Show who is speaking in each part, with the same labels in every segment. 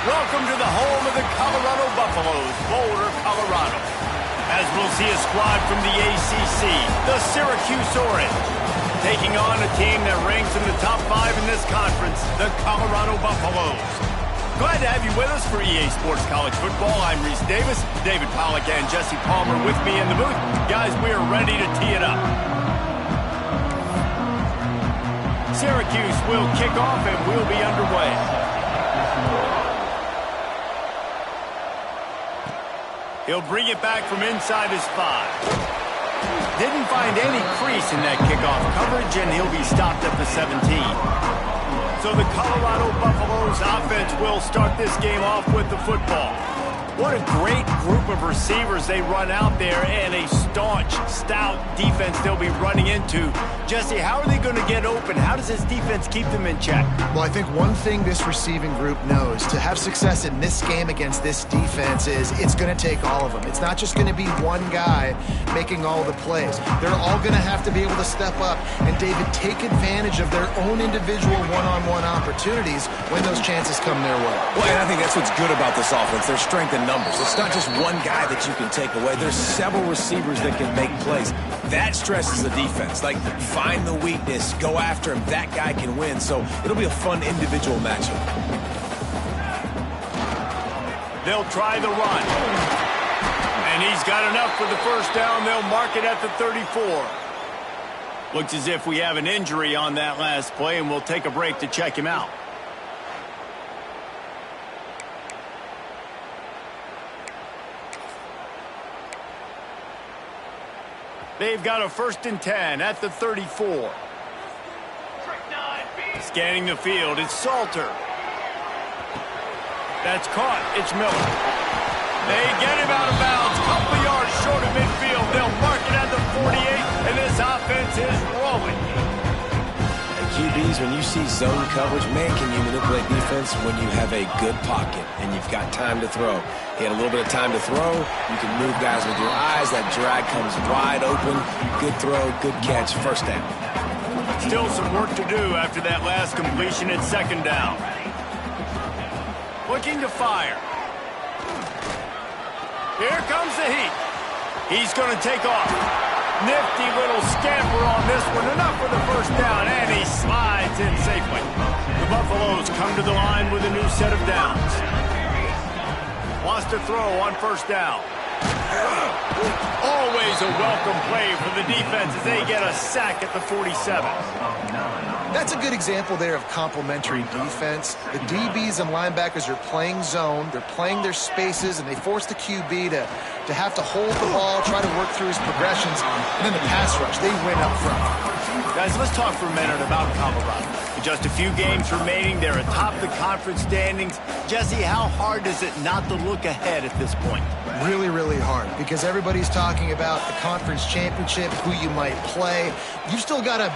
Speaker 1: Welcome to the home of the Colorado Buffaloes, Boulder, Colorado. As we'll see a squad from the ACC, the Syracuse Orange, taking on a team that ranks in the top 5 in this conference, the Colorado Buffaloes. Glad to have you with us for EA Sports College Football. I'm Reese Davis, David Pollack and Jesse Palmer with me in the booth. Guys, we are ready to tee it up. Syracuse will kick off and we'll be underway. He'll bring it back from inside his 5. Didn't find any crease in that kickoff coverage, and he'll be stopped at the 17. So the Colorado Buffaloes offense will start this game off with the football. What a great group of receivers they run out there, and a staunch, stout defense they'll be running into. Jesse, how are they going to get open? How does this defense keep them in check?
Speaker 2: Well, I think one thing this receiving group knows, to have success in this game against this defense, is it's going to take all of them. It's not just going to be one guy making all the plays. They're all going to have to be able to step up and, David, take advantage of their own individual one-on-one opportunities when those chances come their way.
Speaker 3: Well, and I think that's what's good about this offense, their strength in numbers. It's not just one guy that you can take away. There's several receivers that can make plays. That stresses the defense. Like, find the weakness, go after him. That guy can win. So it'll be a fun individual matchup.
Speaker 1: They'll try the run. And he's got enough for the first down. They'll mark it at the 34. Looks as if we have an injury on that last play, and we'll take a break to check him out. They've got a 1st and 10 at the 34. Scanning the field, it's Salter. That's caught, it's Miller. They get him out of bounds, couple yards short of midfield. They'll mark it at the 48, and this offense is rolling.
Speaker 3: And QBs, when you see zone coverage, man, can you manipulate defense when you have a good pocket and you've got time to throw. He had a little bit of time to throw. You can move guys with your eyes. That drag comes wide open. Good throw, good catch, first down.
Speaker 1: Still some work to do after that last completion at 2nd down. Looking to fire. Here comes the heat. He's going to take off. Nifty little scamper on this one. Enough for the first down, and he slides in safely. The Buffaloes come to the line with a new set of downs. Wants to throw on 1st down. Always a welcome play for the defense as they get a sack at the 47.
Speaker 2: That's a good example there of complementary defense. The DBs and linebackers are playing zone, they're playing their spaces, and they force the QB to have to hold the ball, try to work through his progressions, and then the pass rush, they win up front.
Speaker 1: Guys, let's talk for a minute about Colorado. With just a few games remaining, they're atop the conference standings. Jesse, how hard is it not to look ahead at this point?
Speaker 2: Really, really hard, because everybody's talking about the conference championship, who you might play. You've still got to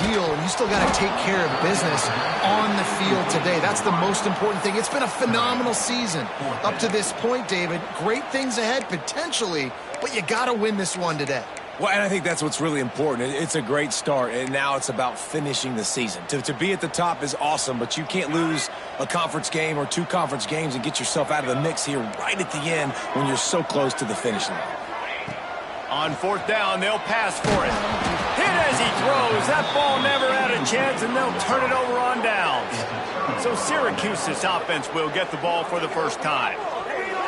Speaker 2: deal, and you still got to take care of business on the field today. That's the most important thing. It's been a phenomenal season up to this point, David. Great things ahead, potentially, but you got to win this one today.
Speaker 3: Well, and I think that's what's really important. It's a great start, and now it's about finishing the season. To be at the top is awesome, but you can't lose a conference game or 2 conference games and get yourself out of the mix here right at the end when you're so close to the finish line.
Speaker 1: On 4th down, they'll pass for it. Hit as he throws. That ball never had a chance, and they'll turn it over on downs. So Syracuse's offense will get the ball for the first time.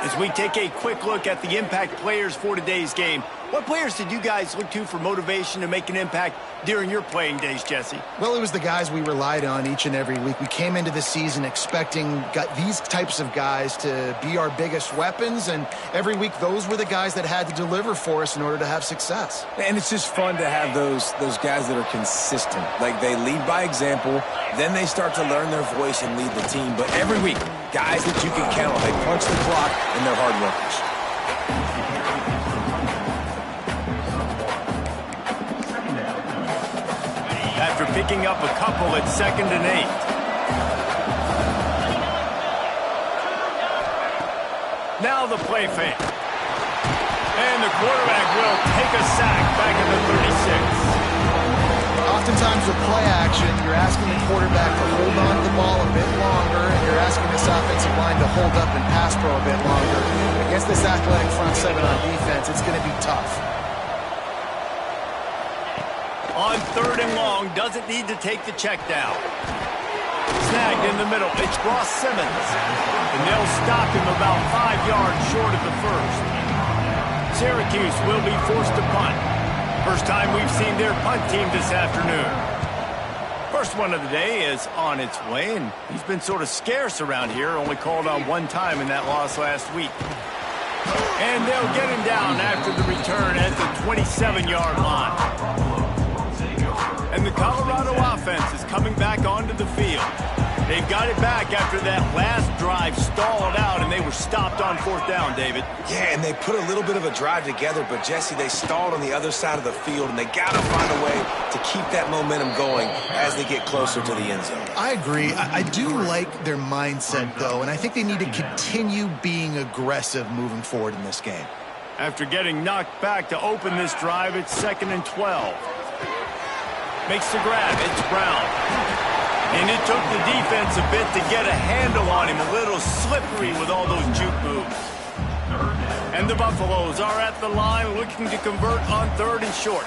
Speaker 1: As we take a quick look at the impact players for today's game, what players did you guys look to for motivation to make an impact during your playing days, Jesse?
Speaker 2: Well, it was the guys we relied on each and every week. We came into the season expecting these types of guys to be our biggest weapons, and every week those were the guys that had to deliver for us in order to have success.
Speaker 3: And it's just fun to have those guys that are consistent. Like, they lead by example, then they start to learn their voice and lead the team. But every week, guys that you can count on, they punch the clock, and they're hard workers.
Speaker 1: After picking up a couple at 2nd and 8. Now the play fake. And the quarterback will take a sack back at the 36.
Speaker 2: Oftentimes with play action, you're asking the quarterback to hold on to the ball a bit longer, and you're asking this offensive line to hold up in pass pro a bit longer. Against this athletic front seven on defense, it's going to be tough.
Speaker 1: On 3rd and long, doesn't need to take the check down. Snagged in the middle, it's Ross Simmons. And they'll stop him about 5 yards short of the first. Syracuse will be forced to punt. First time we've seen their punt team this afternoon. First one of the day is on its way, and he's been sort of scarce around here, only called on one time in that loss last week. And they'll get him down after the return at the 27-yard line. And the Colorado offense is coming back onto the field. They've got it back after that last drive stalled out, and they were stopped on 4th down, David.
Speaker 3: Yeah, and they put a little bit of a drive together, but, Jesse, they stalled on the other side of the field, and they got to find a way to keep that momentum going as they get closer to the end zone.
Speaker 2: I agree. I do like their mindset, though, and I think they need to continue being aggressive moving forward in this game.
Speaker 1: After getting knocked back to open this drive, it's 2nd and 12. Makes the grab. It's Brown. And it took the defense a bit to get a handle on him. A little slippery with all those juke moves. And the Buffaloes are at the line looking to convert on 3rd and short.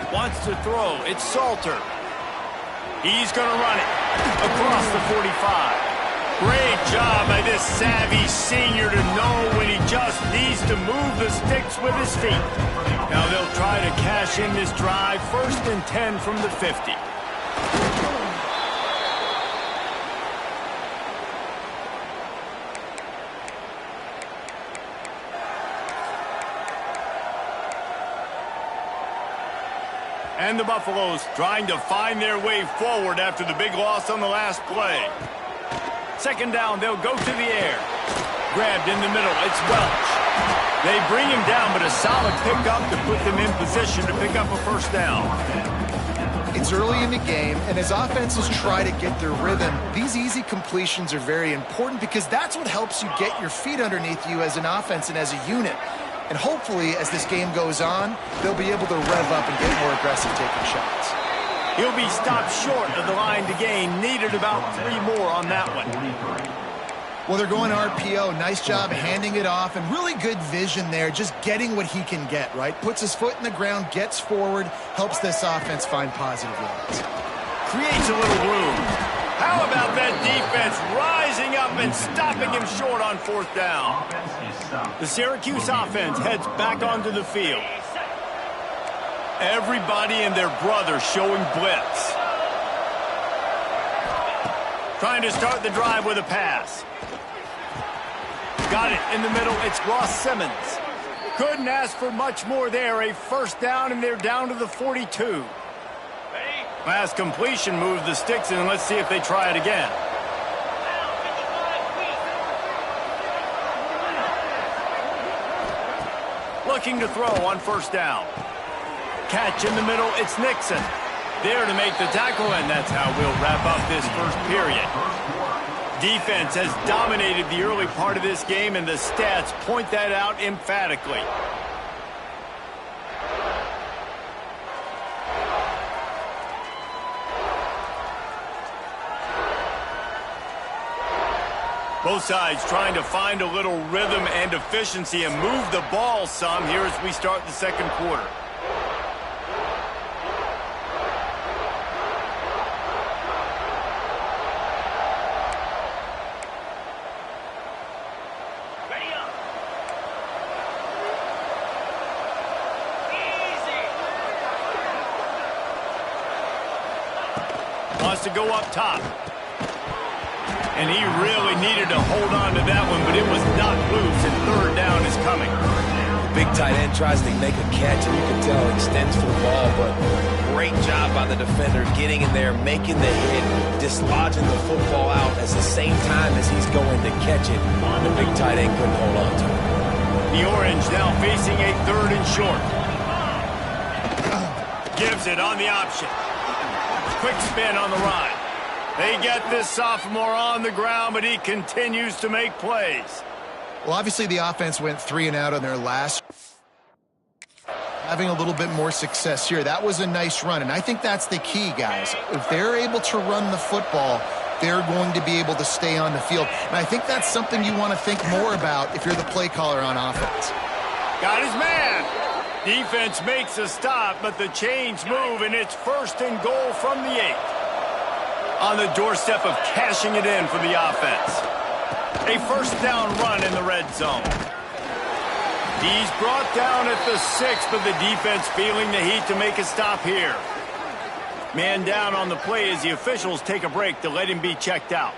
Speaker 1: Wants to throw. It's Salter. He's going to run it across the 45. Great job by this savvy senior to know when he just needs to move the sticks with his feet. Now they'll try to cash in this drive. 1st and 10 from the 50. And the Buffaloes trying to find their way forward after the big loss on the last play. 2nd down, they'll go to the air. Grabbed in the middle, it's Welch. They bring him down, but a solid pickup to put them in position to pick up a 1st down.
Speaker 2: It's early in the game, and as offenses try to get their rhythm, these easy completions are very important because that's what helps you get your feet underneath you as an offense and as a unit. And hopefully, as this game goes on, they'll be able to rev up and get more aggressive taking shots.
Speaker 1: He'll be stopped short of the line to gain. Needed about 3 more on that one.
Speaker 2: Well, they're going RPO. Nice job handing it off, and really good vision there, just getting what he can get, right? Puts his foot in the ground, gets forward, helps this offense find positive yards.
Speaker 1: Creates a little room. How about that defense rising up and stopping him short on 4th down? The Syracuse offense heads back onto the field. Everybody and their brother showing blitz. Trying to start the drive with a pass. Got it in the middle. It's Ross Simmons. Couldn't ask for much more there. A 1st down, and they're down to the 42. Last completion moves the sticks, and let's see if they try it again. Looking to throw on 1st down. Catch in the middle, it's Nixon. There to make the tackle, and that's how we'll wrap up this 1st period. Defense has dominated the early part of this game, and the stats point that out emphatically. Both sides trying to find a little rhythm and efficiency and move the ball some here as we start the 2nd quarter. Wants to go up top. And he really needed to hold on to that one, but it was not loose, and 3rd down is coming.
Speaker 3: The big tight end tries to make a catch, and you can tell he extends for the ball, but great job by the defender getting in there, making the hit, dislodging the football out at the same time as he's going to catch it. The big tight end couldn't hold on to it.
Speaker 1: The Orange now facing a 3rd and short. Gives it on the option. Quick spin on the ride. They get this sophomore on the ground, but he continues to make plays.
Speaker 2: Well, obviously the offense went 3 and out on their last. Having a little bit more success here. That was a nice run, and I think that's the key, guys. If they're able to run the football, they're going to be able to stay on the field. And I think that's something you want to think more about if you're the play caller on offense.
Speaker 1: Got his man. Defense makes a stop, but the chains move, and it's 1st and goal from the 8. On the doorstep of cashing it in for the offense. A 1st down run in the red zone. He's brought down at the 6, but the defense feeling the heat to make a stop here. Man down on the play as the officials take a break to let him be checked out.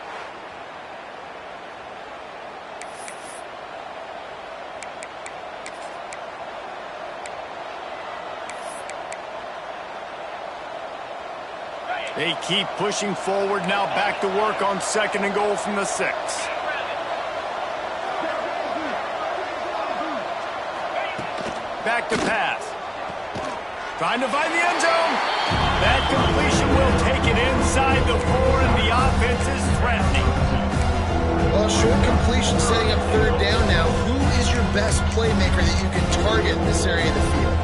Speaker 1: They keep pushing forward now, back to work on 2nd and goal from the 6. Back to pass. Trying to find the end zone. That completion will take it inside the 4, and the offense is threatening.
Speaker 2: Well, short completion setting up 3rd down now. Who is your best playmaker that you can target in this area of the field?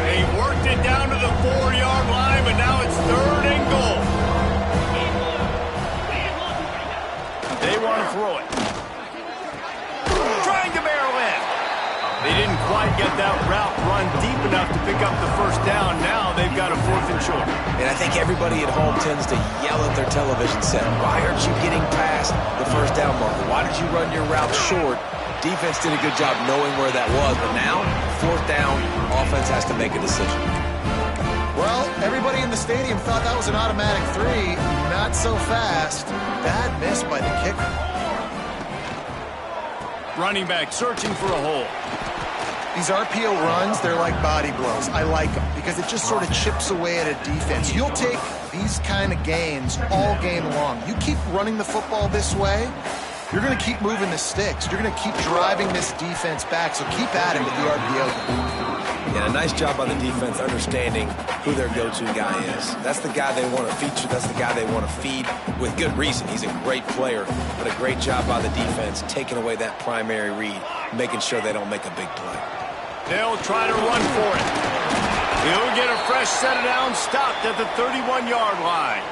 Speaker 1: They worked it down to the 4-yard line, but now it's 3rd and goal. They want to throw it. Trying to barrel in. They didn't quite get that route run deep enough to pick up the 1st down. Now they've got a 4th and short.
Speaker 3: And I think everybody at home tends to yell at their television set. Why aren't you getting past the 1st down marker? Why did you run your route short? Defense did a good job knowing where that was, but now, 4th down, offense has to make a decision.
Speaker 2: Well, everybody in the stadium thought that was an automatic 3. Not so fast. Bad miss by the kicker.
Speaker 1: Running back searching for a hole.
Speaker 2: These RPO runs, they're like body blows. I like them because it just sort of chips away at a defense. You'll take these kind of gains all game long. You keep running the football this way, you're going to keep moving the sticks. You're going to keep driving this defense back, so keep at it with the RPO.
Speaker 3: Yeah, a nice job by the defense understanding who their go-to guy is. That's the guy they want to feature. That's the guy they want to feed with good reason. He's a great player, but a great job by the defense taking away that primary read, making sure they don't make a big play.
Speaker 1: They'll try to run for it. He'll get a fresh set of downs, stopped at the 31-yard line.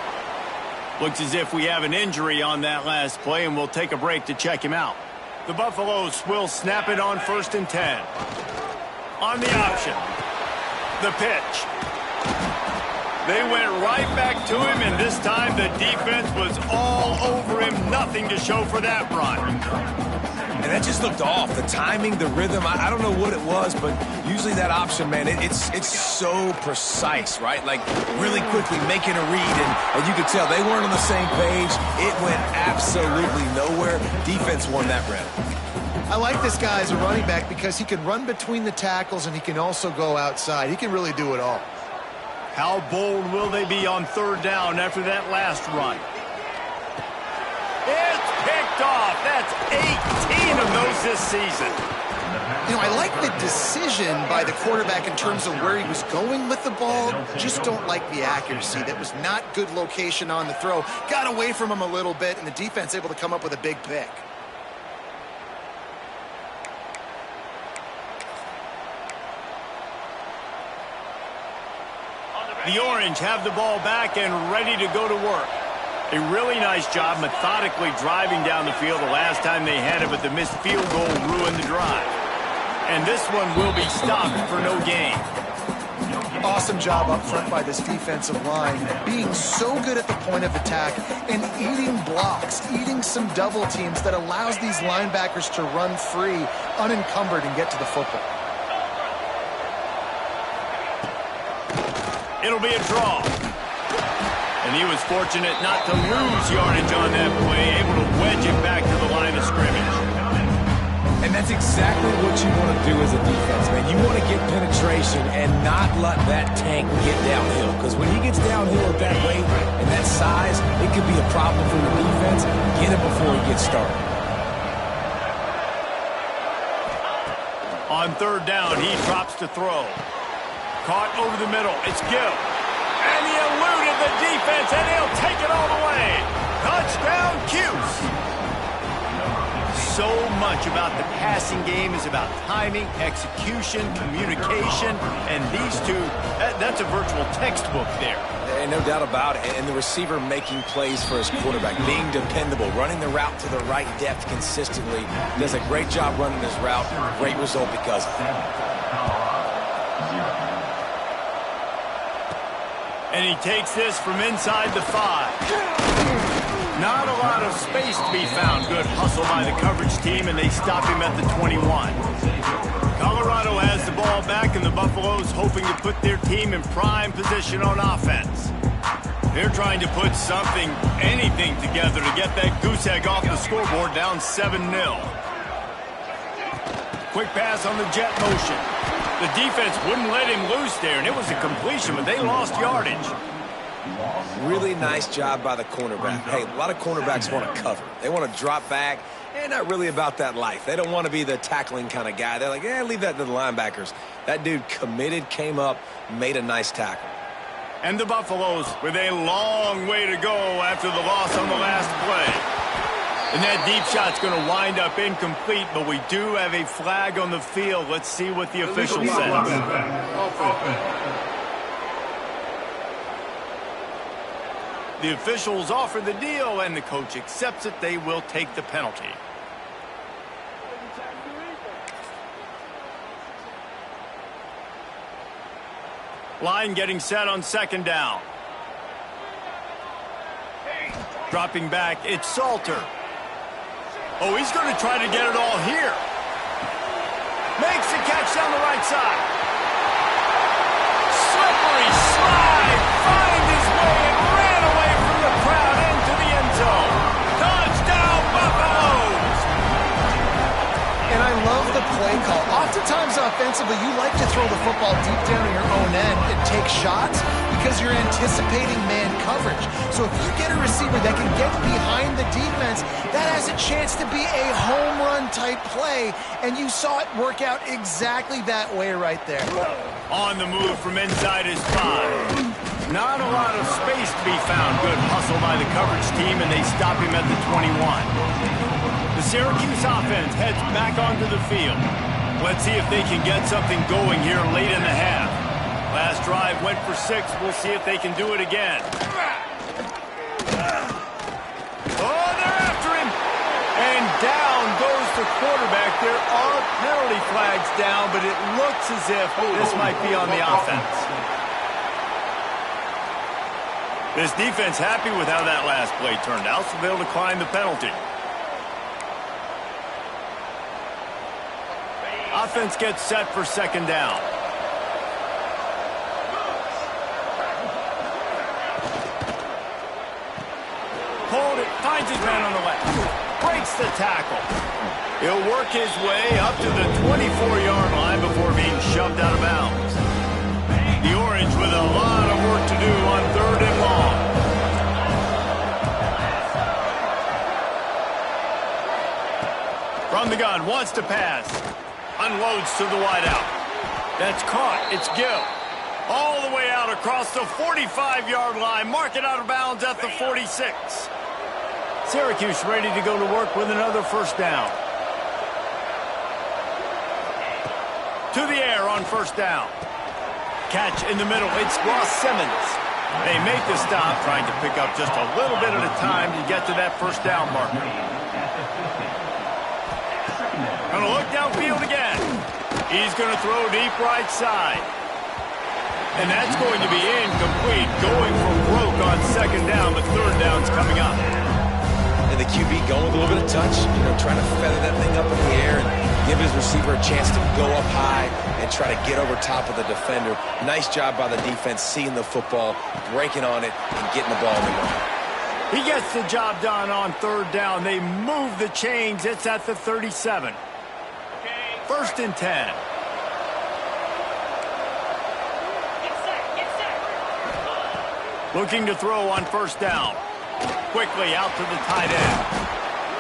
Speaker 1: Looks as if we have an injury on that last play, and we'll take a break to check him out. The Buffaloes will snap it on 1st and 10. On the option. The pitch. They went right back to him, and this time the defense was all over him. Nothing to show for that run.
Speaker 3: And that just looked off. The timing, the rhythm, I don't know what it was, but usually that option, man, it's so precise, right? Like really quickly making a read, and you could tell they weren't on the same page. It went absolutely nowhere. Defense won that round.
Speaker 2: I like this guy as a running back because he can run between the tackles and he can also go outside. He can really do it all.
Speaker 1: How bold will they be on 3rd down after that last run? It's picked off. That's 18 of those this season.
Speaker 2: You know, I like the decision by the quarterback in terms of where he was going with the ball. Just don't like the accuracy. That was not good location on the throw. Got away from him a little bit, and the defense able to come up with a big pick.
Speaker 1: The Orange have the ball back and ready to go to work. A really nice job methodically driving down the field the last time they had it, but the missed field goal ruined the drive. And this one will be stopped for no gain.
Speaker 2: Awesome job up front by this defensive line, being so good at the point of attack and eating blocks, eating some double teams that allows these linebackers to run free, unencumbered, and get to the football.
Speaker 1: It'll be a draw. And he was fortunate not to lose yardage on that play, able to wedge it back to the line of scrimmage.
Speaker 3: And that's exactly what you want to do as a defense, man. You want to get penetration and not let that tank get downhill. Because when he gets downhill at that weight and that size, it could be a problem for the defense. Get it before he gets started.
Speaker 1: On 3rd down, he drops to throw. Caught over the middle. It's Gill. And he eluded the defense, and he'll take it all the way. Touchdown, Cuse. So much about the passing game is about timing, execution, communication, and these two, that's a virtual textbook there.
Speaker 3: And no doubt about it. And the receiver making plays for his quarterback, being dependable, running the route to the right depth consistently. Does a great job running his route. Great result because of it.
Speaker 1: And he takes this from inside the 5. Not a lot of space to be found. Good hustle by the coverage team, and they stop him at the 21. Colorado has the ball back, and the Buffaloes hoping to put their team in prime position on offense. They're trying to put something, anything together to get that goose egg off the scoreboard, down 7-0. Quick pass on the jet motion. The defense wouldn't let him loose there, and it was a completion, but they lost yardage.
Speaker 3: Really nice job by the cornerback. Hey, a lot of cornerbacks want to cover. They want to drop back. They're not really about that life. They don't want to be the tackling kind of guy. They're like, leave that to the linebackers. That dude committed, came up, made a nice tackle.
Speaker 1: And the Buffaloes with a long way to go after the loss on the last play. And that deep shot's going to wind up incomplete, but we do have a flag on the field. Let's see what the official says. The officials offer the deal, and the coach accepts it. They will take the penalty. Line getting set on second down. Dropping back, it's Salter. Oh, he's going to try to get it all here. Makes the catch down the right side. Slippery slide. Finds his way and ran away from the crowd into the end zone. Touchdown, Buffaloes!
Speaker 2: And I love the play call. Oftentimes offensively, you like to throw the football deep down in your own end and take shots because you're anticipating man coverage. So if you get a receiver that can get behind the defense, that has a chance to be a home run type play, and you saw it work out exactly that way right there.
Speaker 1: On the move from inside his 5. Not a lot of space to be found. Good hustle by the coverage team, and they stop him at the 21. The Syracuse offense heads back onto the field. Let's see if they can get something going here late in the half. Last drive went for 6. We'll see if they can do it again. Oh, they're after him. And down goes the quarterback. There are penalty flags down, but it looks as if this might be on the offense. This defense happy with how that last play turned out, so they'll decline the penalty. Offense gets set for second down. Hold it, finds his man on the left. Breaks the tackle. He'll work his way up to the 24-yard line before being shoved out of bounds. The Orange with a lot of work to do on 3rd and long. From the gun, wants to pass. Unloads to the wideout. That's caught. It's Gill. All the way out across the 45-yard line. Mark it out of bounds at the 46. Syracuse ready to go to work with another first down. To the air on first down. Catch in the middle. It's Ross Simmons. They make the stop, trying to pick up just a little bit at a time to get to that first down marker. Going to look downfield again. He's going to throw deep right side. And that's going to be incomplete. Going for broke on second down, but third down's coming up.
Speaker 3: And the QB going with a little bit of touch, trying to feather that thing up in the air and give his receiver a chance to go up high and try to get over top of the defender. Nice job by the defense, seeing the football, breaking on it, and getting the ball in the run.
Speaker 1: He gets the job done on third down. They move the chains. It's at the 37. First and 10. Looking to throw on first down. Quickly out to the tight end.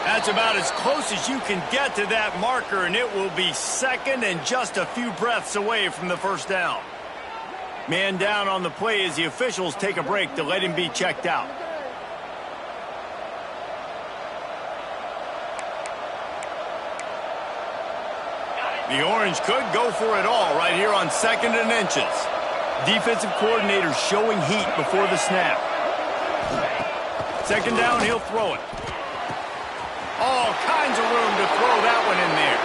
Speaker 1: That's about as close as you can get to that marker, and it will be second and just a few breaths away from the first down. Man down on the play as the officials take a break to let him be checked out. The Orange could go for it all right here on 2nd and inches. Defensive coordinator showing heat before the snap. Second down, he'll throw it. All kinds of room to throw that one in there.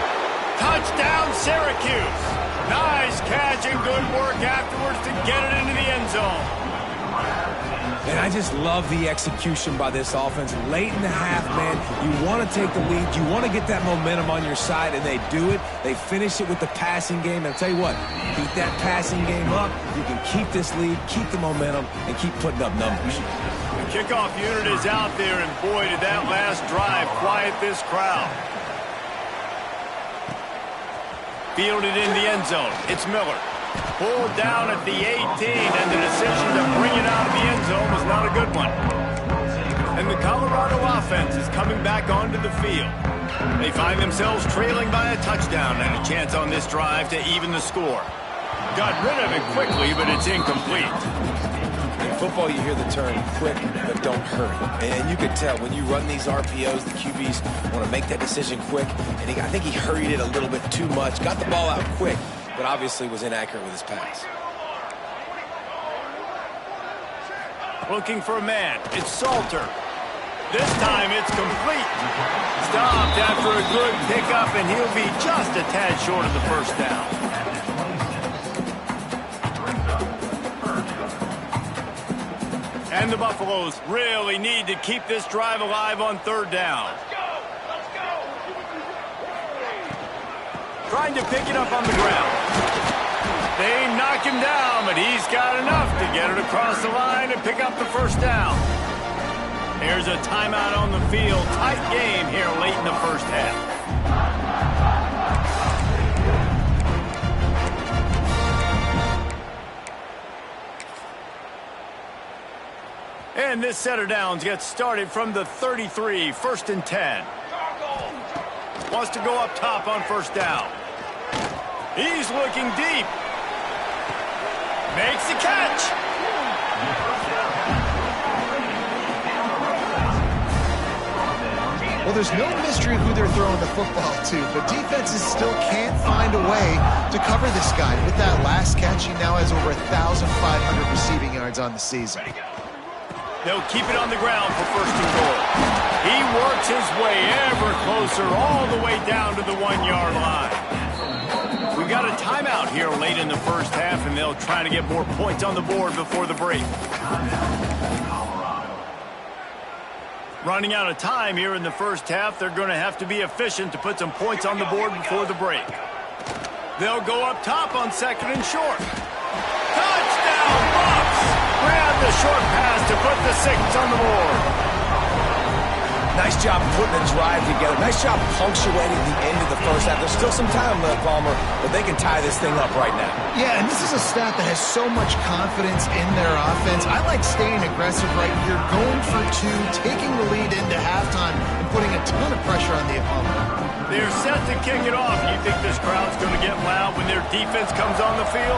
Speaker 1: Touchdown, Syracuse. Nice catch and good work afterwards to get it into the end zone.
Speaker 3: And I just love the execution by this offense. Late in the half, man, you want to take the lead. You want to get that momentum on your side, and they do it. They finish it with the passing game. And I'll tell you what, keep that passing game up. You can keep this lead, keep the momentum, and keep putting up numbers.
Speaker 1: The kickoff unit is out there, and boy, did that last drive quiet this crowd. Fielded in the end zone. It's Miller. Pulled down at the 18, and the decision to bring it out of the end zone was not a good one. And the Colorado offense is coming back onto the field. They find themselves trailing by a touchdown and a chance on this drive to even the score. Got rid of it quickly, but it's incomplete.
Speaker 3: In football, you hear the term quick, but don't hurry. And you can tell when you run these RPOs, the QBs want to make that decision quick. And I think he hurried it a little bit too much, got the ball out quick, but obviously was inaccurate with his pass.
Speaker 1: Looking for a man. It's Salter. This time it's complete. Stopped after a good pickup, and he'll be just a tad short of the first down. And the Buffaloes really need to keep this drive alive on third down. Trying to pick it up on the ground. They knock him down, but he's got enough to get it across the line and pick up the first down. There's a timeout on the field. Tight game here late in the first half. And this set of downs gets started from the 33, 1st and 10. Wants to go up top on first down. He's looking deep. Makes the catch.
Speaker 2: Well, there's no mystery who they're throwing the football to, but defenses still can't find a way to cover this guy. With that last catch, he now has over 1,500 receiving yards on the season.
Speaker 1: They'll keep it on the ground for 1st and goal. He works his way ever closer all the way down to the 1-yard line. We've got a timeout here late in the first half, and they'll try to get more points on the board before the break. Running out of time here in the first half, they're going to have to be efficient to put some points on the board before the break. They'll go up top on 2nd and short. Touchdown, Bucks! Grab the short pass to put the 6 on the board.
Speaker 3: Nice job putting a drive together. Nice job punctuating the end of the first half. There's still some time left, Palmer, but they can tie this thing up right now.
Speaker 2: Yeah, and this is a staff that has so much confidence in their offense. I like staying aggressive right here, going for 2, taking the lead into halftime, and putting a ton of pressure on the opponent.
Speaker 1: They're set to kick it off. You think this crowd's going to get loud when their defense comes on the field?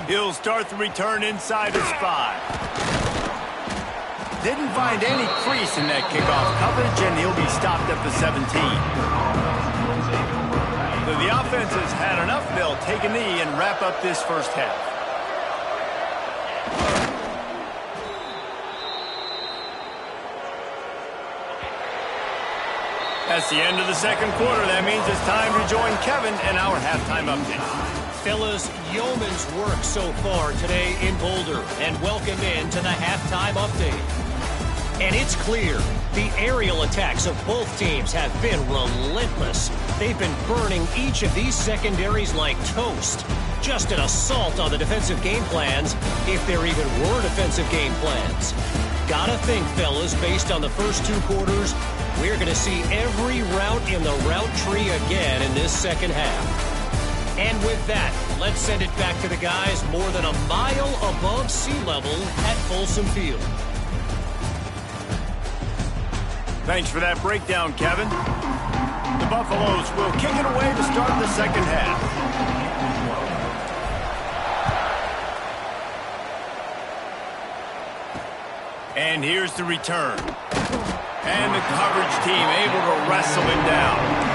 Speaker 1: He'll start the return inside his 5. Didn't find any crease in that kickoff coverage, and he'll be stopped at the 17. So the offense has had enough. They'll take a knee and wrap up this first half. That's the end of the second quarter. That means it's time to join Kevin and our halftime update.
Speaker 4: Fellas, yeoman's work so far today in Boulder, and welcome in to the halftime update. And it's clear, the aerial attacks of both teams have been relentless. They've been burning each of these secondaries like toast. Just an assault on the defensive game plans, if there even were defensive game plans. Gotta think, fellas, based on the first 2 quarters, we're going to see every route in the route tree again in this second half. And with that, let's send it back to the guys more than a mile above sea level at Folsom Field.
Speaker 1: Thanks for that breakdown, Kevin. The Buffaloes will kick it away to start the second half. And here's the return. And the coverage team able to wrestle him down.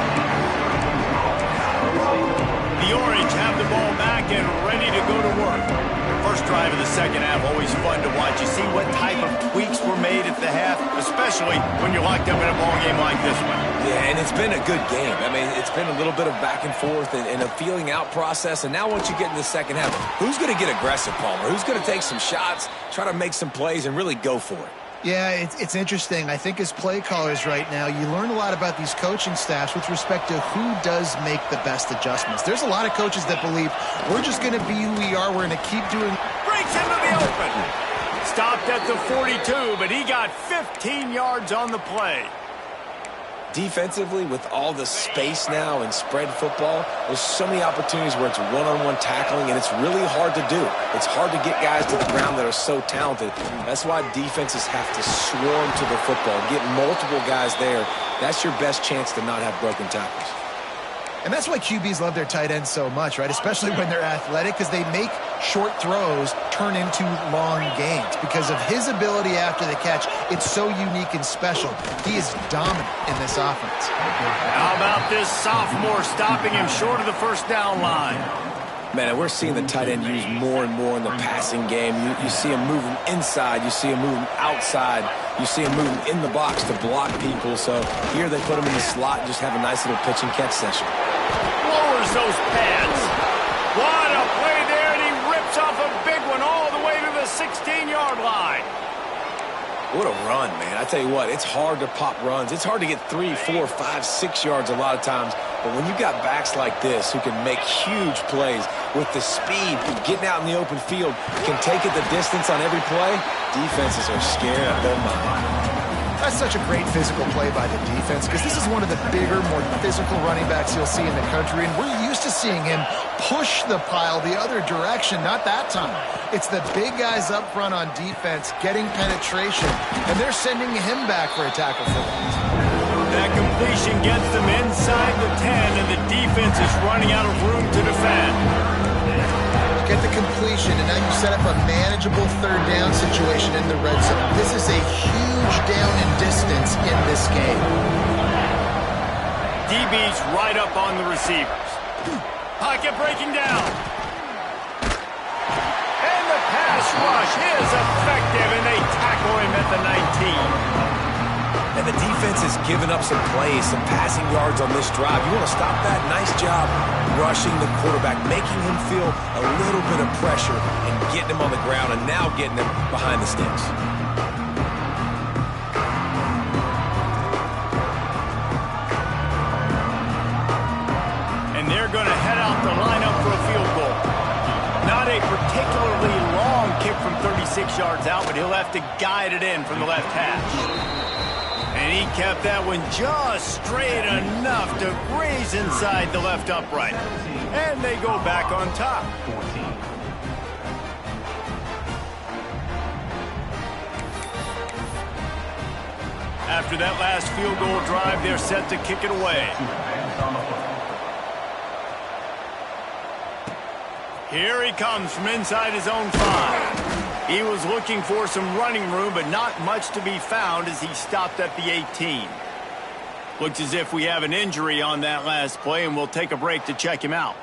Speaker 1: The Orange have the ball back and ready to go to work. First drive of the second half, always fun to watch. You see what type of tweaks were made at the half, especially when you're locked up in a ball game like this one.
Speaker 3: Yeah, and it's been a good game. I mean, it's been a little bit of back and forth and a feeling out process. And now once you get in the second half, who's going to get aggressive, Palmer? Who's going to take some shots, try to make some plays, and really go for it?
Speaker 2: Yeah, it's interesting. I think as play callers right now, you learn a lot about these coaching staffs with respect to who does make the best adjustments. There's a lot of coaches that believe we're just going to be who we are. We're going to keep doing.
Speaker 1: Breaks into the open. Stopped at the 42, but he got 15 yards on the play.
Speaker 3: Defensively, with all the space now and spread football, there's so many opportunities where it's one-on-one tackling, and it's really hard to do. It's hard to get guys to the ground that are so talented. That's why defenses have to swarm to the football, get multiple guys there. That's your best chance to not have broken tackles.
Speaker 2: And that's why QBs love their tight ends so much, right? Especially when they're athletic, because they make short throws turn into long gains. Because of his ability after the catch, it's so unique and special. He is dominant in this offense.
Speaker 1: How about this sophomore stopping him short of the first down line?
Speaker 3: Man, we're seeing the tight end used more and more in the passing game. You see him moving inside. You see him moving outside. You see him moving in the box to block people. So here they put him in the slot and just have a nice little pitch and catch session.
Speaker 1: Lowers those pads. What a play there, and he rips off a big one all the way to the 16-yard line.
Speaker 3: What a run, man. I tell you what, it's hard to pop runs. It's hard to get 3, 4, 5, 6 yards a lot of times. But when you got backs like this who can make huge plays with the speed, getting out in the open field, can take it the distance on every play, defenses are scared out of their mind.
Speaker 2: That's such a great physical play by the defense, because this is one of the bigger, more physical running backs you'll see in the country, and we're used to seeing him push the pile the other direction. Not that time. It's the big guys up front on defense getting penetration, and they're sending him back for a tackle for loss.
Speaker 1: That completion gets them inside the 10, and the defense is running out of room to defend.
Speaker 2: Get the completion, and now you set up a manageable third down situation in the red zone. This is a huge down in distance in this game.
Speaker 1: DB's right up on the receivers. Pocket breaking down. And the pass rush is effective, and they tackle him at the 19.
Speaker 3: And the defense has given up some plays, some passing yards on this drive. You want to stop that? Nice job rushing the quarterback, making him feel a little bit of pressure and getting him on the ground, and now getting him behind the sticks.
Speaker 1: And they're going to head out the lineup for a field goal. Not a particularly long kick from 36 yards out, but he'll have to guide it in from the left hash. And he kept that one just straight enough to graze inside the left upright. And they go back on top. After that last field goal drive, they're set to kick it away. Here he comes from inside his own 5. He was looking for some running room, but not much to be found as he stopped at the 18. Looks as if we have an injury on that last play, and we'll take a break to check him out.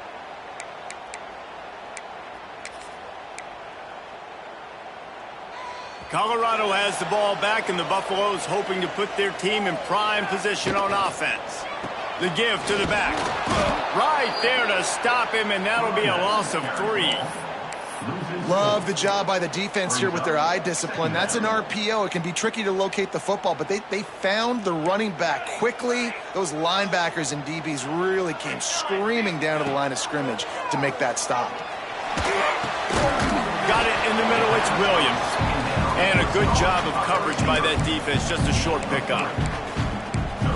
Speaker 1: Colorado has the ball back, and the Buffaloes hoping to put their team in prime position on offense. The give to the back. Right there to stop him, and that'll be a loss of 3.
Speaker 2: Love the job by the defense here with their eye discipline. That's an RPO. It can be tricky to locate the football, but they found the running back quickly. Those linebackers and DBs really came screaming down to the line of scrimmage to make that stop.
Speaker 1: Got it in the middle. It's Williams. And a good job of coverage by that defense. Just a short pickup.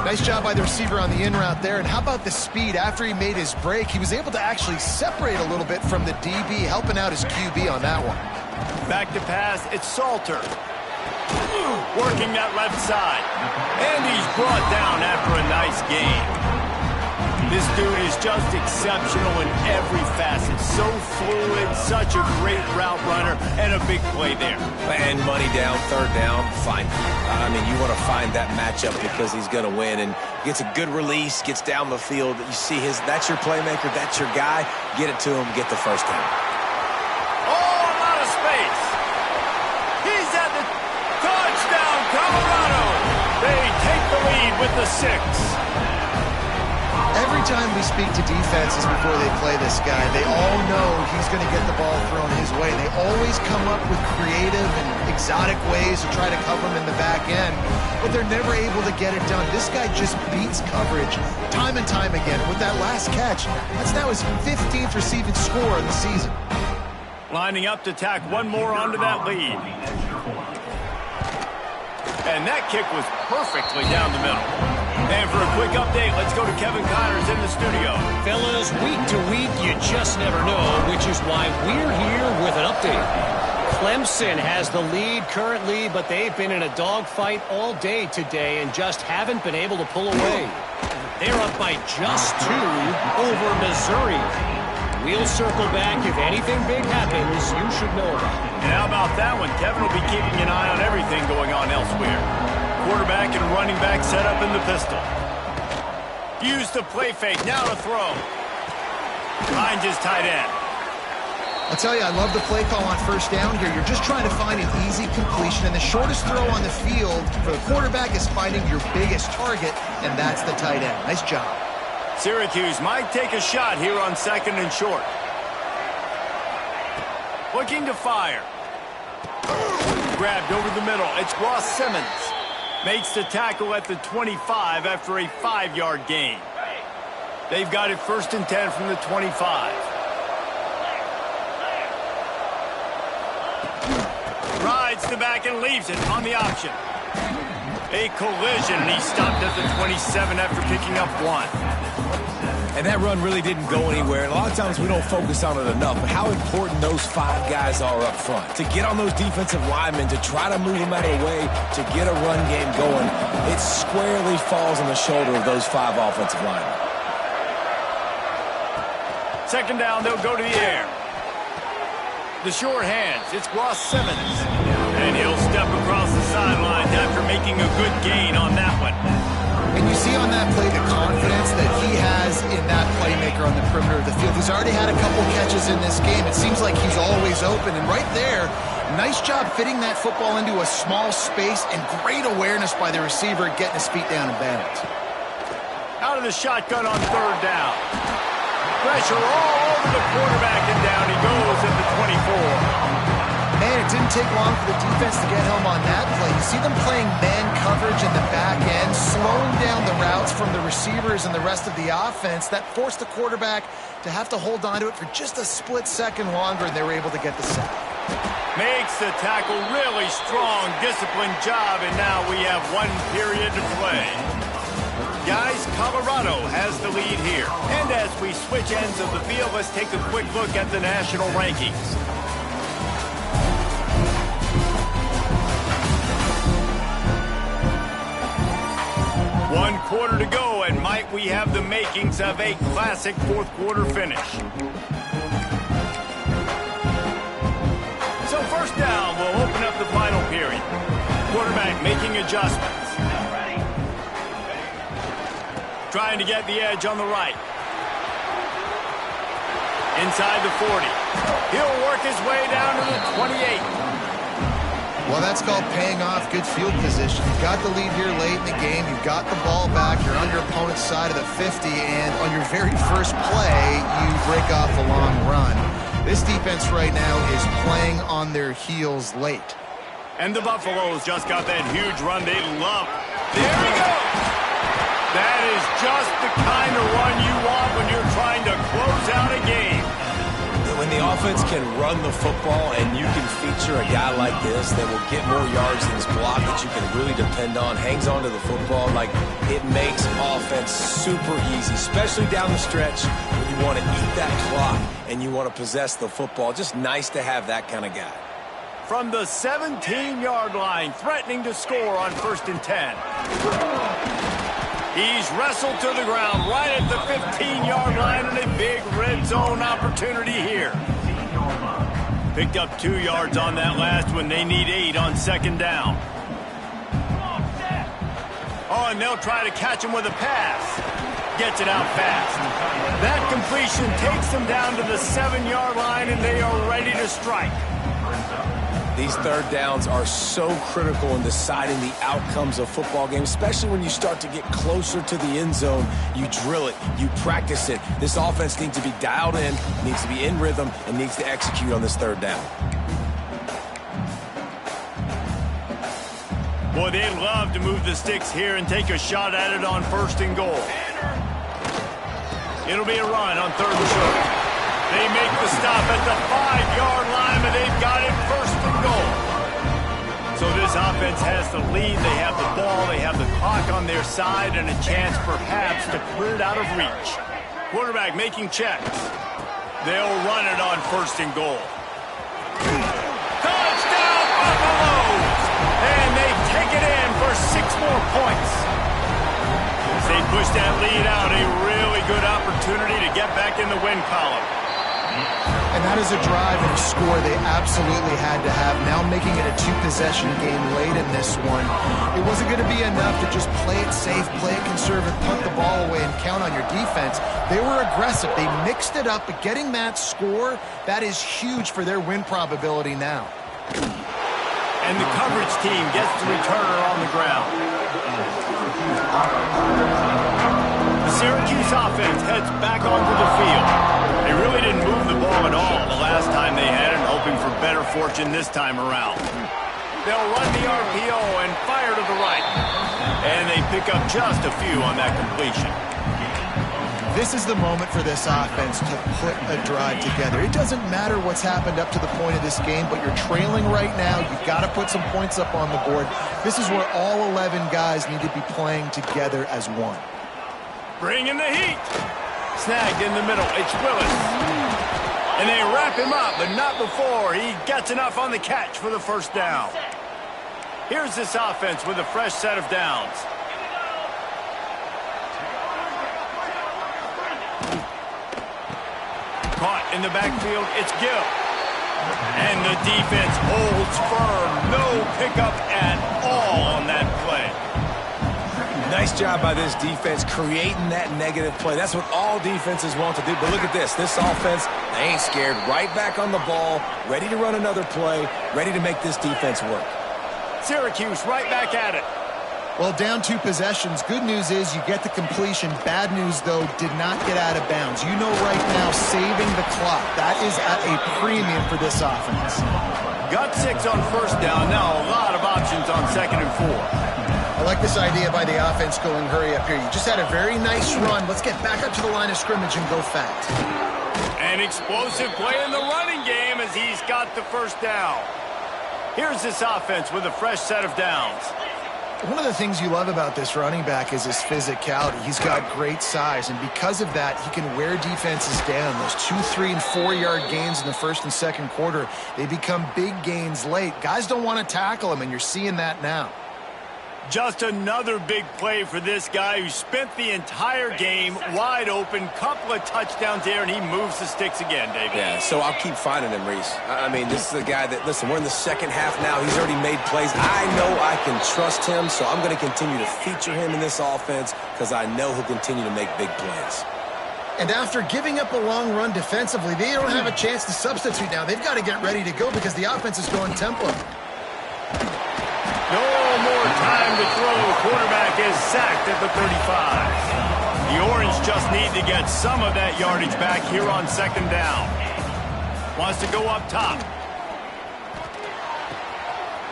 Speaker 2: Nice job by the receiver on the in route there. And how about the speed? After he made his break, he was able to actually separate a little bit from the DB, helping out his QB on that one.
Speaker 1: Back to pass, it's Salter. Working that left side. And he's brought down after a nice gain. This dude is just exceptional in every facet. So fluid, such a great route runner, and a big play there.
Speaker 3: And money down, third down, fine. I mean, you want to find that matchup because he's going to win. And gets a good release, gets down the field. You see that's your playmaker, that's your guy. Get it to him, get the first down.
Speaker 1: Oh, a lot of space. He's at the touchdown, Colorado. They take the lead with the 6.
Speaker 2: Every time we speak to defenses before they play this guy, they all know he's going to get the ball thrown his way. They always come up with creative and exotic ways to try to cover him in the back end, but they're never able to get it done. This guy just beats coverage time and time again. And with that last catch, that's now his 15th receiving score in the season.
Speaker 1: Lining up to tack one more onto that lead. And that kick was perfectly down the middle. And for a quick update, let's go to Kevin Connors in the studio.
Speaker 4: Fellas, week to week, you just never know, which is why we're here with an update. Clemson has the lead currently, but they've been in a dogfight all day today and just haven't been able to pull away. They're up by just 2 over Missouri. We'll circle back. If anything big happens, you should know about it.
Speaker 1: And how about that one? Kevin will be keeping an eye on everything going on elsewhere. Quarterback and running back set up in the pistol. Use the play fake. Now to throw. Finds his tight end.
Speaker 2: I'll tell you, I love the play call on first down here. You're just trying to find an easy completion, and the shortest throw on the field for the quarterback is finding your biggest target, and that's the tight end. Nice job.
Speaker 1: Syracuse might take a shot here on 2nd and short. Looking to fire. Grabbed over the middle. It's Ross Simmons. Makes the tackle at the 25 after a 5-yard gain. They've got it 1st and 10 from the 25. Rides the back and leaves it on the option. A collision, and he stopped at the 27 after picking up 1.
Speaker 3: And that run really didn't go anywhere. And a lot of times we don't focus on it enough, but how important those 5 guys are up front. To get on those defensive linemen, to try to move them out of the way, to get a run game going, it squarely falls on the shoulder of those 5 offensive linemen.
Speaker 1: 2nd down, they'll go to the air. The short hands, it's Ross Simmons. And he'll step across the sidelines after making a good gain on that one.
Speaker 2: And you see on that play the confidence that he has in that playmaker on the perimeter of the field. He's already had a couple catches in this game. It seems like he's always open. And right there, nice job fitting that football into a small space, and great awareness by the receiver getting his feet down in bounds.
Speaker 1: Out of the shotgun on 3rd down. Pressure all over the quarterback, and down he goes at the 24.
Speaker 2: Man, it didn't take long for the defense to get home on that play. You see them playing man coverage in the back end, slowing down the routes from the receivers and the rest of the offense. That forced the quarterback to have to hold on to it for just a split second longer, and they were able to get the sack.
Speaker 1: Makes the tackle, really strong, disciplined job, and now we have 1 period to play. Guys, Colorado has the lead here. And as we switch ends of the field, let's take a quick look at the national rankings. 1 quarter to go, and might we have the makings of a classic 4th quarter finish. So 1st down will open up the final period. Quarterback making adjustments. Trying to get the edge on the right. Inside the 40. He'll work his way down to the 28.
Speaker 2: Well, that's called paying off good field position. You've got the lead here late in the game. You've got the ball back. You're on your opponent's side of the 50, and on your very first play, you break off a long run. This defense right now is playing on their heels late.
Speaker 1: And the Buffaloes just got that huge run they love. There we go. That is just the kind of run you want when you're trying to close out a game.
Speaker 3: When the offense can run the football and you can feature a guy like this that will get more yards than his block, that you can really depend on, hangs on to the football, like it makes offense super easy, especially down the stretch when you want to eat that clock and you want to possess the football. Just nice to have that kind of guy.
Speaker 1: From the 17-yard line, threatening to score on 1st and 10. He's wrestled to the ground right at the 15-yard line, and a big red zone opportunity here. Picked up 2 yards on that last one. They need 8 on second down. Oh, and they'll try to catch him with a pass. Gets it out fast. That completion takes them down to the 7-yard line, and they are ready to strike.
Speaker 3: These third downs are so critical in deciding the outcomes of football games, especially when you start to get closer to the end zone. You drill it, you practice it. This offense needs to be dialed in, needs to be in rhythm, and needs to execute on this third down.
Speaker 1: Boy, they'd love to move the sticks here and take a shot at it on 1st and goal. It'll be a run on 3rd and short. They make the stop at the 5-yard line, and they've got it 1st and goal. So this offense has the lead. They have the ball. They have the clock on their side and a chance perhaps to clear it out of reach. Quarterback making checks. They'll run it on 1st and goal. Touchdown, Buffaloes! And they take it in for 6 more points. As they push that lead out, a really good opportunity to get back in the win column.
Speaker 2: And that is a drive and a score they absolutely had to have. Now making it a 2-possession game late in this one. It wasn't going to be enough to just play it safe, play it conservative, punt the ball away, and count on your defense. They were aggressive. They mixed it up, but getting that score, that is huge for their win probability now.
Speaker 1: And the coverage team gets the returner on the ground. The Syracuse offense heads back onto the field. They really didn't move the ball at all the last time they had it, hoping for better fortune this time around. They'll run the RPO and fire to the right. And they pick up just a few on that completion.
Speaker 2: This is the moment for this offense to put a drive together. It doesn't matter what's happened up to the point of this game, but you're trailing right now. You've got to put some points up on the board. This is where all 11 guys need to be playing together as one.
Speaker 1: Bring in the heat. Snagged in the middle. It's Willis. And they wrap him up, but not before he gets enough on the catch for the 1st down. Here's this offense with a fresh set of downs. Caught in the backfield, it's Gill. And the defense holds firm. No pickup at all on that play.
Speaker 3: Nice job by this defense creating that negative play. That's what all defenses want to do. But look at this. This offense, they ain't scared. Right back on the ball, ready to run another play, ready to make this defense work.
Speaker 1: Syracuse right back at it.
Speaker 2: Well, down 2 possessions. Good news is you get the completion. Bad news, though, did not get out of bounds. You know right now, saving the clock. That is at a premium for this offense.
Speaker 1: Got 6 on 1st down. Now a lot of options on 2nd and 4.
Speaker 2: I like this idea by the offense going hurry up here. You just had a very nice run. Let's get back up to the line of scrimmage and go fast.
Speaker 1: An explosive play in the running game as he's got the 1st down. Here's this offense with a fresh set of downs.
Speaker 2: One of the things you love about this running back is his physicality. He's got great size, and because of that, he can wear defenses down. Those 2-, 3-, and 4-yard gains in the 1st and 2nd quarter, they become big gains late. Guys don't want to tackle him, and you're seeing that now.
Speaker 1: Just another big play for this guy who spent the entire game wide open. Couple of touchdowns there, and he moves the sticks again, David.
Speaker 3: Yeah, so I'll keep finding him, Reese. I mean, this is a guy that, listen, we're in the 2nd half now. He's already made plays. I know I can trust him, so I'm going to continue to feature him in this offense because I know he'll continue to make big plays.
Speaker 2: And after giving up a long run defensively, they don't have a chance to substitute now. They've got to get ready to go because the offense is going tempo.
Speaker 1: No more time to throw. The quarterback is sacked at the 35. The Orange just need to get some of that yardage back here on 2nd down. Wants to go up top.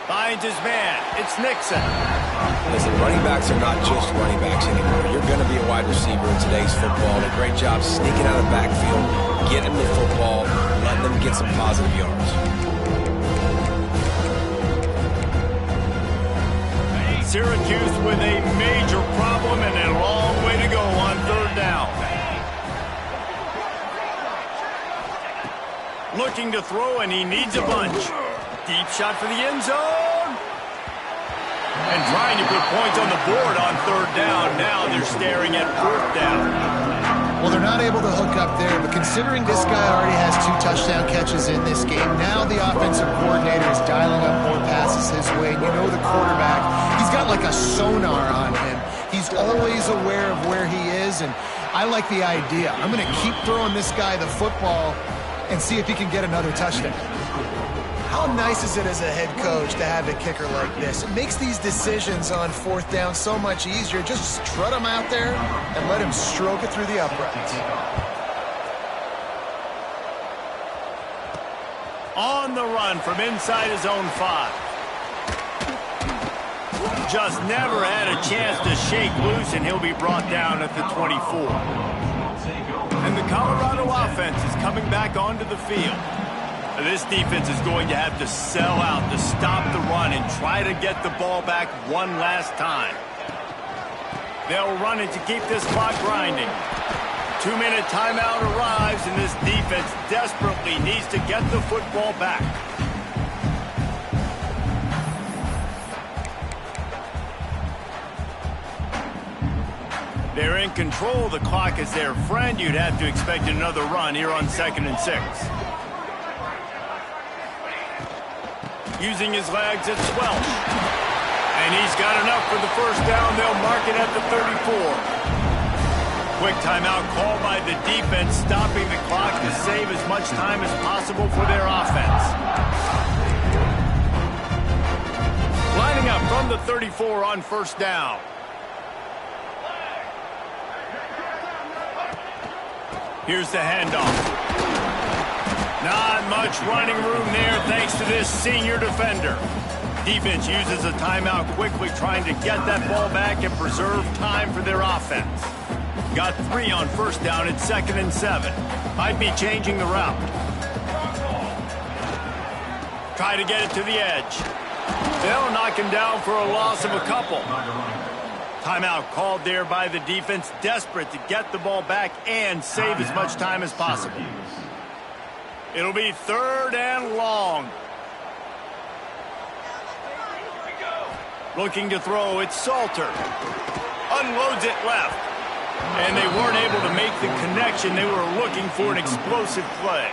Speaker 1: Finds his man. It's Nixon.
Speaker 3: Listen, running backs are not just running backs anymore. You're going to be a wide receiver in today's football. A great job sneaking out of the backfield, getting the football, letting them get some positive yards.
Speaker 1: Syracuse with a major problem and a long way to go on 3rd down. Looking to throw, and he needs a bunch. Deep shot for the end zone. And trying to put points on the board on third down. Now they're staring at fourth down.
Speaker 2: Well, they're not able to hook up there, but considering this guy already has 2 touchdown catches in this game, now the offensive coordinator is dialing up more passes his way. And you know the quarterback, he's got like a sonar on him. He's always aware of where he is, and I like the idea. I'm going to keep throwing this guy the football and see if he can get another touchdown. How nice is it as a head coach to have a kicker like this? It makes these decisions on fourth down so much easier. Just strut him out there and let him stroke it through the uprights.
Speaker 1: On the run from inside his own 5. Just never had a chance to shake loose, and he'll be brought down at the 24. And the Colorado offense is coming back onto the field. This defense is going to have to sell out to stop the run and try to get the ball back one last time. They'll run it to keep this clock grinding. 2-minute timeout arrives, and this defense desperately needs to get the football back. They're in control. The clock is their friend. You'd have to expect another run here on 2nd and 6. Using his legs, it's Welch. And he's got enough for the first down. They'll mark it at the 34. Quick timeout called by the defense, stopping the clock to save as much time as possible for their offense. Lining up from the 34 on first down. Here's the handoff. Not much running room there thanks to this senior defender. Defense uses a timeout quickly, trying to get that ball back and preserve time for their offense. Got 3 on first down at 2nd and 7. Might be changing the route. Try to get it to the edge. They'll knock him down for a loss of a couple. Timeout called there by the defense, desperate to get the ball back and save as much time as possible. It'll be 3rd and long. Looking to throw, it's Salter. Unloads it left. And they weren't able to make the connection. They were looking for an explosive play.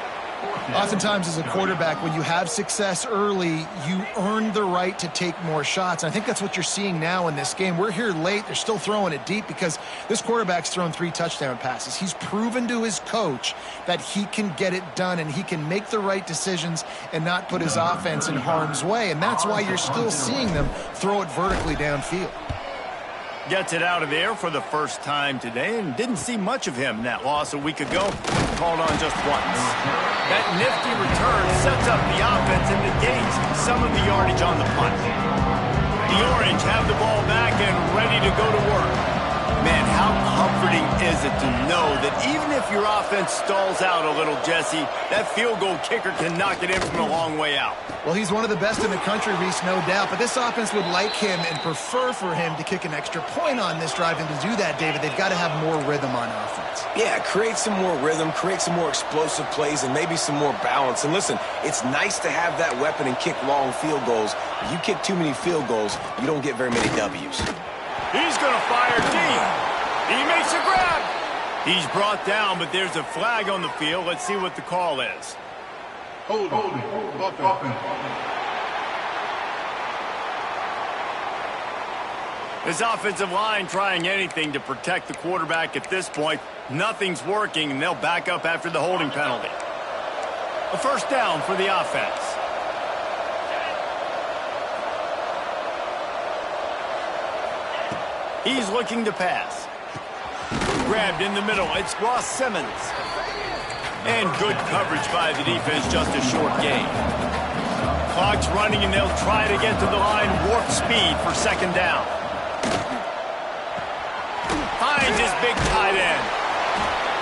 Speaker 2: Oftentimes as a quarterback, when you have success early, you earn the right to take more shots. And I think that's what you're seeing now in this game. We're here late. They're still throwing it deep because this quarterback's thrown 3 touchdown passes. He's proven to his coach that he can get it done and he can make the right decisions and not put his offense in harm's way. And that's why you're still seeing them throw it vertically downfield.
Speaker 1: Gets it out of there for the first time today, and didn't see much of him in that loss a week ago. Called on just once. That nifty return sets up the offense and negates some of the yardage on the punt. The Orange have the ball back and ready to go to work. Man, how comforting is it to know that even if your offense stalls out a little, Jesse, that field goal kicker can knock it in from a long way out.
Speaker 2: Well, he's one of the best in the country, Reese, no doubt. But this offense would like him and prefer for him to kick an extra point on this drive. And to do that, David, they've got to have more rhythm on offense.
Speaker 3: Yeah, create some more rhythm, create some more explosive plays, and maybe some more balance. And listen, it's nice to have that weapon and kick long field goals. If you kick too many field goals, you don't get very many W's.
Speaker 1: He's going to fire deep. He makes a grab. He's brought down, but there's a flag on the field. Let's see what the call is.
Speaker 5: Hold it.
Speaker 1: This offensive line trying anything to protect the quarterback at this point. Nothing's working, and they'll back up after the holding penalty. A first down for the offense. He's looking to pass. Grabbed in the middle. It's Ross Simmons. And good coverage by the defense, just a short gain. Clock's running, and they'll try to get to the line. Warp speed for second down. Finds his big tight end.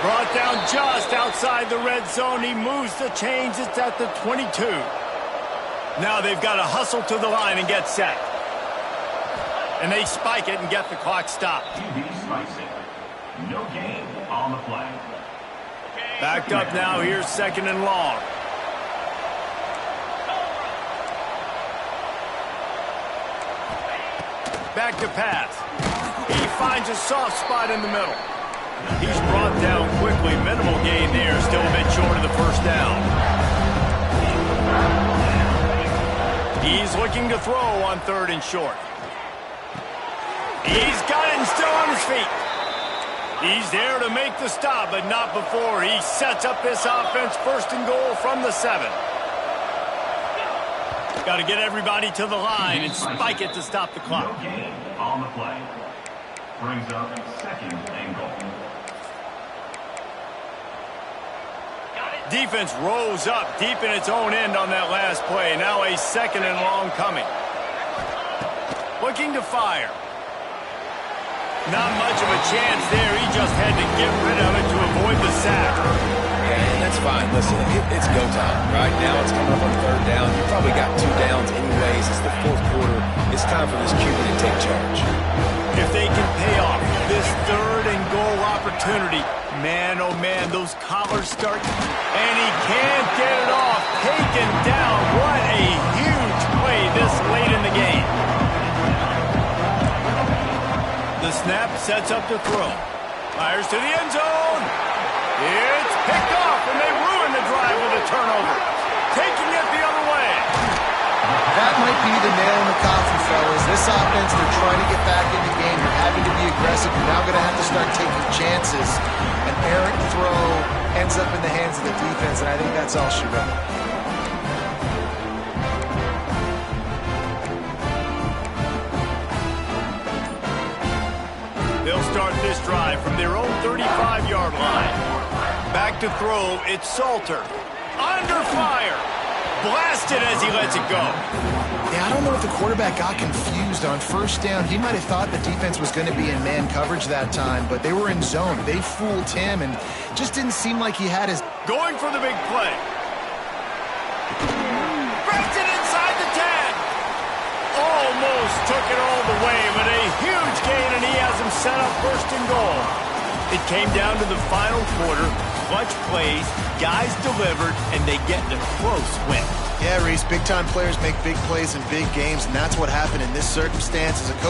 Speaker 1: Brought down just outside the red zone. He moves the chains. It's at the 22. Now they've got to hustle to the line and get set. And they spike it and get the clock stopped.
Speaker 5: No gain on the play.
Speaker 1: Backed up now. Here's 2nd and long. back to pass. He finds a soft spot in the middle. He's brought down quickly. Minimal gain there. Still a bit short of the first down. He's looking to throw on 3rd and short. He's got it and still on his feet. He's there to make the stop, but not before he sets up this offense 1st and goal from the 7. Got to get everybody to the line and spike it to stop the clock.
Speaker 5: No gain on the play. Brings up 2nd and goal.
Speaker 1: Defense rose up deep in its own end on that last play. Now a 2nd and long coming. Looking to fire. Not much of a chance there. He just had to get rid of it to avoid the sack.
Speaker 3: And that's fine. Listen, it's go time. Right now it's coming up on 3rd down. You probably got 2 downs anyways. It's the 4th quarter. It's time for this QB to take charge.
Speaker 1: If they can pay off this 3rd and goal opportunity, man, oh man, those collars start. And he can't get it off. Taken down. What a huge play this late in the game. The snap sets up to throw. Fires to the end zone. It's picked off, and they ruin the drive with a turnover. Taking it the other way.
Speaker 2: That might be the nail in the coffin, fellas. This offense, they're trying to get back in the game. They're having to be aggressive. You're now going to have to start taking chances. An errant throw ends up in the hands of the defense, and I think that's all she wrote.
Speaker 1: They'll start this drive from their own 35-yard line. Back to throw, it's Salter. Under fire. Blasted as he lets it go.
Speaker 2: Yeah, I don't know if the quarterback got confused on 1st down. He might have thought the defense was going to be in man coverage that time, but they were in zone. They fooled him and just didn't seem like he had his...
Speaker 1: Going for the big play. Breaks it inside the 10. Almost took it all the way, but a huge gain, and he has him set up 1st and goal. It came down to the final quarter. Clutch plays, guys delivered, and they get the close win.
Speaker 2: Yeah, Reese, big-time players make big plays in big games, and that's what happened in this circumstance. As a coach,